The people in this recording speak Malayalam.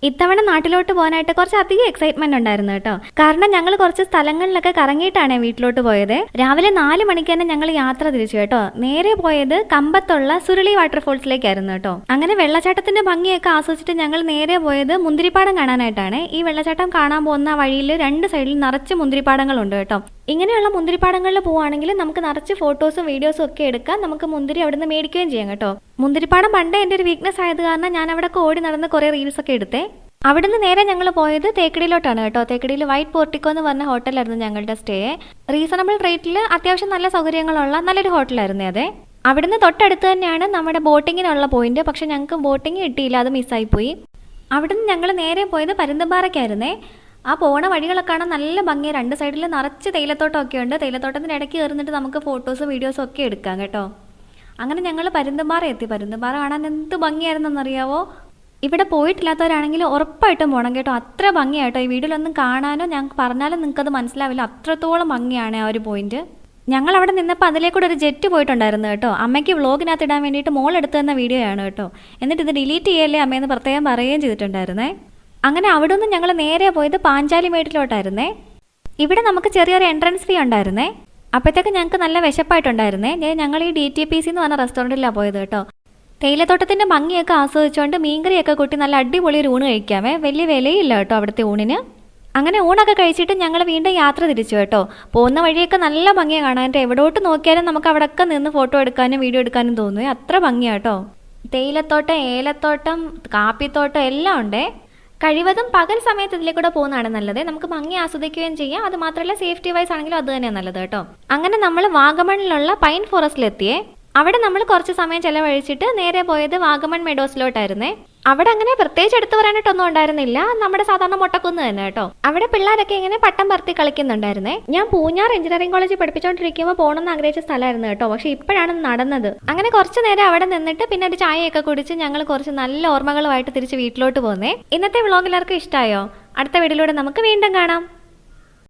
ഇത്തവണ നാട്ടിലോട്ട് പോകാനായിട്ട് കുറച്ചധികം എക്സൈറ്റ്മെന്റ് ഉണ്ടായിരുന്നു കേട്ടോ. കാരണം ഞങ്ങൾ കുറച്ച് സ്ഥലങ്ങളിലൊക്കെ കറങ്ങിയിട്ടാണ് വീട്ടിലോട്ട് പോയത്. രാവിലെ 4 മണിക്ക് തന്നെ ഞങ്ങൾ യാത്ര തിരിച്ചു കേട്ടോ. നേരെ പോയത് കമ്പത്തുള്ള സുരുളി വാട്ടർഫോൾസിലേക്കായിരുന്നു കേട്ടോ. അങ്ങനെ വെള്ളച്ചാട്ടത്തിന്റെ ഭംഗിയൊക്കെ ആസ്വദിച്ചിട്ട് ഞങ്ങൾ നേരെ പോയത് മുന്തിരിപ്പാടം കാണാനായിട്ടാണ്. ഈ വെള്ളച്ചാട്ടം കാണാൻ പോകുന്ന വഴിയിൽ 2 സൈഡിൽ നിറച്ച് മുന്തിരിപ്പാടങ്ങളുണ്ട് കേട്ടോ. ഇങ്ങനെയുള്ള മുന്തിരിപ്പാടങ്ങളിൽ പോവുകയാണെങ്കിൽ നമുക്ക് നിറച്ച് ഫോട്ടോസും വീഡിയോസും ഒക്കെ എടുക്കാം. നമുക്ക് മുന്തിരി അവിടെ നിന്ന് മേടിക്കുകയും ചെയ്യാം കേട്ടോ. മുന്തിരിപ്പാടം പണ്ടേ എൻ്റെ ഒരു വീക്ക്നെസ് ആയത് കാരണം ഞാൻ അവിടെ ഓടി നടന്ന് കുറേ റീൽസ് ഒക്കെ എടുത്തേ. അവിടുന്ന് നേരെ ഞങ്ങൾ പോയത് തേക്കടിയിലോട്ടാണ് കേട്ടോ. തേക്കടിയിൽ വൈറ്റ് പോർട്ടിക്കോ എന്ന് പറഞ്ഞ ഹോട്ടലായിരുന്നു ഞങ്ങളുടെ സ്റ്റേ. റീസണബിൾ റേറ്റിൽ അത്യാവശ്യം നല്ല സൗകര്യങ്ങളുള്ള നല്ലൊരു ഹോട്ടലായിരുന്നു അതെ. അവിടുന്ന് തൊട്ടടുത്ത് തന്നെയാണ് നമ്മുടെ ബോട്ടിങ്ങിനുള്ള പോയിന്റ്. പക്ഷെ ഞങ്ങൾക്ക് ബോട്ടിങ് കിട്ടിയില്ല, അത് മിസ്സായിപ്പോയി. അവിടുന്ന് ഞങ്ങൾ നേരെ പോയത് പരുന്തുംപാറയ്ക്കായിരുന്നേ. ആ പോണ വഴികളൊക്കെ കാണാൻ നല്ല ഭംഗി. 2 സൈഡിൽ നിറച്ച് തേയിലത്തോട്ടമൊക്കെ ഉണ്ട്. തേയിലത്തോട്ടത്തിൻ്റെ ഇടയ്ക്ക് കയറുന്നിട്ട് നമുക്ക് ഫോട്ടോസും വീഡിയോസും ഒക്കെ എടുക്കാം കേട്ടോ. അങ്ങനെ ഞങ്ങൾ പരുന്തുംപാറ എത്തി. പരുന്തുംപാറ കാണാൻ എന്ത് ഭംഗിയായിരുന്നെന്നറിയാവോ. ഇവിടെ പോയിട്ടില്ലാത്തവരാണെങ്കിൽ ഉറപ്പായിട്ടും പോകണം കേട്ടോ. അത്ര ഭംഗിയായിട്ടോ. ഈ വീഡിയോയിലൊന്നും കാണാനോ ഞങ്ങൾക്ക് പറഞ്ഞാലും നിങ്ങൾക്കത് മനസ്സിലാവില്ല. അത്രത്തോളം ഭംഗിയാണ് ആ ഒരു പോയിന്റ്. ഞങ്ങൾ അവിടെ നിന്നപ്പോൾ അതിലേക്കൂടെ ഒരു ജെറ്റ് പോയിട്ടുണ്ടായിരുന്നു കേട്ടോ. അമ്മയ്ക്ക് വ്ളോഗിനകത്ത് ഇടാൻ വേണ്ടിയിട്ട് മോൾ എടുത്തു തന്ന വീഡിയോ ആണ് കേട്ടോ. എന്നിട്ട് ഇത് ഡിലീറ്റ് ചെയ്യല്ലേ അമ്മയെന്ന് പ്രത്യേകം പറയുകയും ചെയ്തിട്ടുണ്ടായിരുന്നേ. അങ്ങനെ അവിടെ നിന്ന് ഞങ്ങൾ നേരെ പോയത് പാഞ്ചാലിമേട്ടിലോട്ടായിരുന്നേ. ഇവിടെ നമുക്ക് ചെറിയൊരു എൻട്രൻസ് ഫീ ഉണ്ടായിരുന്നേ. അപ്പോഴത്തേക്ക് ഞങ്ങൾക്ക് നല്ല വിശപ്പായിട്ടുണ്ടായിരുന്നേ. ഞങ്ങൾ ഈ DTPC എന്ന് പറഞ്ഞ റെസ്റ്റോറൻറ്റിലാണ് പോയത് കേട്ടോ. തേയിലത്തോട്ടത്തിൻ്റെ ഭംഗിയൊക്കെ ആസ്വദിച്ചുകൊണ്ട് മീൻകറിയൊക്കെ കൂട്ടി നല്ല അടിപൊളി ഒരു ഊണ് കഴിക്കാമേ. വലിയ വിലയില്ല കേട്ടോ അവിടുത്തെ ഊണിന്. അങ്ങനെ ഊണൊക്കെ കഴിച്ചിട്ട് ഞങ്ങൾ വീണ്ടും യാത്ര തിരിച്ചു കേട്ടോ. പോകുന്ന വഴിയൊക്കെ നല്ല ഭംഗിയാണ് കാണാൻ. എവിടോട്ട് നോക്കിയാലും നമുക്ക് അവിടെയൊക്കെ നിന്ന് ഫോട്ടോ എടുക്കാനും വീഡിയോ എടുക്കാനും തോന്നുന്നു. അത്ര ഭംഗിയാട്ടോ. തേയിലത്തോട്ടം, ഏലത്തോട്ടം, കാപ്പിത്തോട്ടം എല്ലാം ഉണ്ടേ. കഴിവതും പകൽ സമയത്ത് ഇതിലേക്കൂടെ പോകുന്നതാണ് നല്ലത്. നമുക്ക് ഭംഗി ആസ്വദിക്കുകയും ചെയ്യാം. അത് മാത്രമല്ല സേഫ്റ്റി വൈസ് ആണെങ്കിലും അത് തന്നെയാണ് നല്ലത് കേട്ടോ. അങ്ങനെ നമ്മൾ വാഗമണിലുള്ള പൈൻ ഫോറസ്റ്റിലെത്തിയേ. അവിടെ നമ്മൾ കുറച്ച് സമയം ചെലവഴിച്ചിട്ട് നേരെ പോയത് വാഗമൺ മെഡോസിലോട്ടായിരുന്നേ. അവിടെ അങ്ങനെ പ്രത്യേകിച്ച് എടുത്തു പറയാനായിട്ടൊന്നും ഉണ്ടായിരുന്നില്ല. നമ്മുടെ സാധാരണ മൊട്ടക്കുന്ന് തന്നെ കേട്ടോ. അവിടെ പിള്ളേരൊക്കെ ഇങ്ങനെ പട്ടം പറത്തി കളിക്കുന്നുണ്ടായിരുന്നേ. ഞാൻ പൂഞ്ഞാർ എഞ്ചിനീയറിംഗ് കോളേജിൽ പഠിപ്പിച്ചുകൊണ്ടിരിക്കുമ്പോൾ പോകണമെന്ന് ആഗ്രഹിച്ച സ്ഥലമായിരുന്നു കേട്ടോ. പക്ഷെ ഇപ്പോഴാണ് നടന്നത്. അങ്ങനെ കുറച്ച് നേരം അവിടെ നിന്നിട്ട് പിന്നെ ഒരു ചായയൊക്കെ കുടിച്ച് ഞങ്ങൾ കുറച്ച് നല്ല ഓർമ്മകളുമായിട്ട് തിരിച്ച് വീട്ടിലോട്ട് പോന്നേ. ഇന്നത്തെ വ്ളോഗ് എല്ലാവർക്കും ഇഷ്ടമായോ? അടുത്ത വീഡിയോയിലൂടെ നമുക്ക് വീണ്ടും കാണാം.